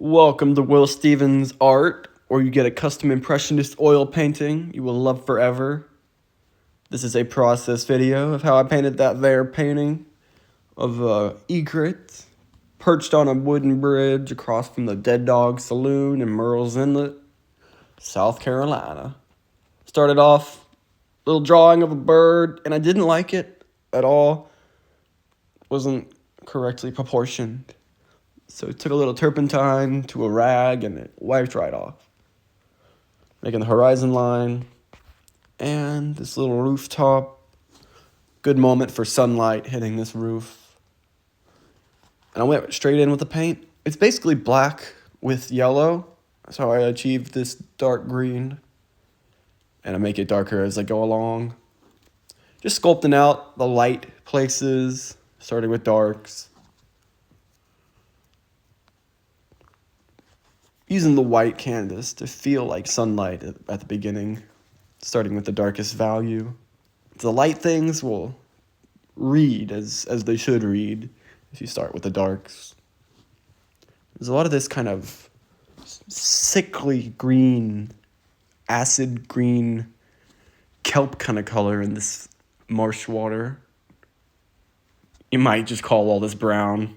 Welcome to Will Stevens Art, where you get a custom impressionist oil painting you will love forever. This is a process video of how I painted that there painting of Egret, perched on a wooden bridge across from the Dead Dog Saloon in Murrells Inlet, South Carolina. Started off a little drawing of a bird, and I didn't like it at all. Wasn't correctly proportioned. So it took a little turpentine to a rag and it wiped right off. Making the horizon line and this little rooftop. Good moment for sunlight hitting this roof. And I went straight in with the paint. It's basically black with yellow. That's how I achieved this dark green. And I make it darker as I go along. Just sculpting out the light places, starting with darks. Using the white canvas to feel like sunlight at the beginning, starting with the darkest value. The light things will read as they should read if you start with the darks. There's a lot of this kind of sickly green, acid green, kelp kind of color in this marsh water. You might just call all this brown.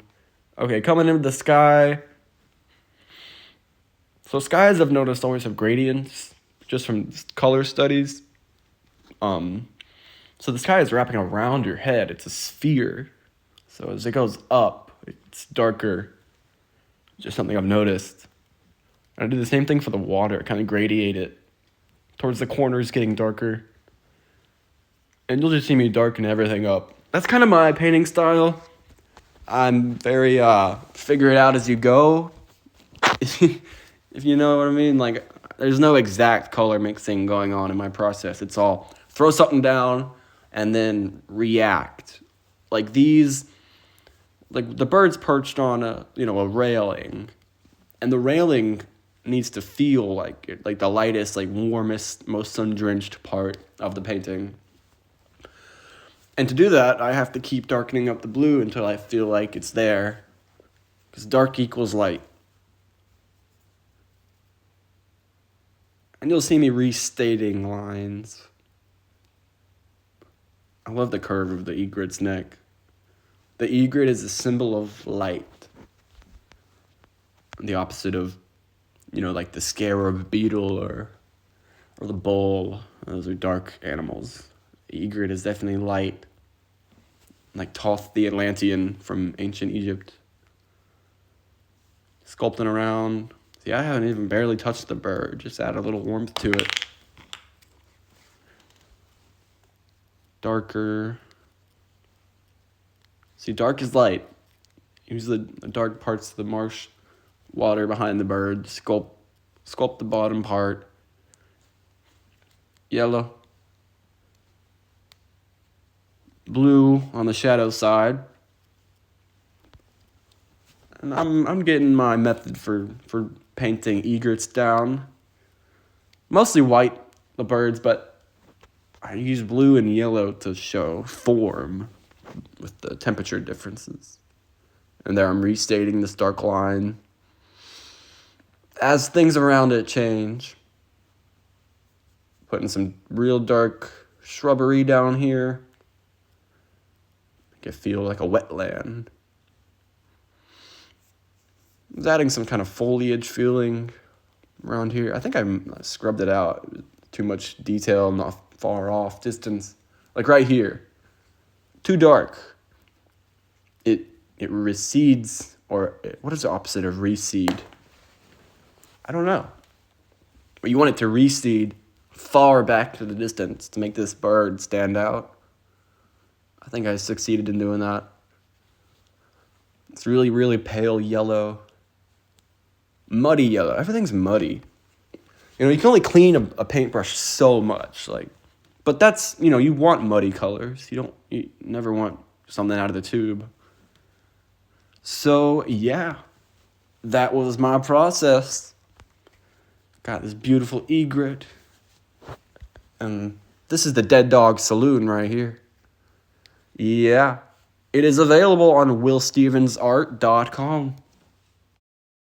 Okay, coming into the sky. So skies, I've noticed, always have gradients, just from color studies. So the sky is wrapping around your head. It's a sphere. So as it goes up, it's darker. Just something I've noticed. And I do the same thing for the water, kind of gradiate it. Towards the corners getting darker. And you'll just see me darken everything up. That's kind of my painting style. I'm very figure it out as you go. If you know what I mean, like, there's no exact color mixing going on in my process. It's all throw something down and then react. Like these, like the bird's perched on a railing, and the railing needs to feel like the lightest, like warmest, most sun-drenched part of the painting. And to do that, I have to keep darkening up the blue until I feel like it's there, because dark equals light. And you'll see me restating lines. I love the curve of the egret's neck. The egret is a symbol of light. The opposite of, like the scarab beetle or the bull. Those are dark animals. The egret is definitely light. Like Thoth the Atlantean from ancient Egypt. Sculpting around. See, I haven't even barely touched the bird. Just add a little warmth to it. Darker. See, dark is light. Use the dark parts of the marsh water behind the bird. Sculpt the bottom part. Yellow. Blue on the shadow side. And I'm getting my method for painting egrets down. Mostly white, the birds, but I use blue and yellow to show form with the temperature differences. And there I'm restating this dark line as things around it change. Putting some real dark shrubbery down here. Make it feel like a wetland. I was adding some kind of foliage feeling around here. I think I scrubbed it out. Too much detail, not far off distance. Like right here. Too dark. It recedes, or what is the opposite of recede? I don't know. But you want it to recede far back to the distance to make this bird stand out. I think I succeeded in doing that. It's really, really pale yellow. Muddy yellow. Everything's muddy. You can only clean a paintbrush so much, but that's, you want muddy colors. You never want something out of the tube. So, yeah, that was my process. Got this beautiful egret. And this is the Dead Dog Saloon right here. Yeah, it is available on willstevensart.com.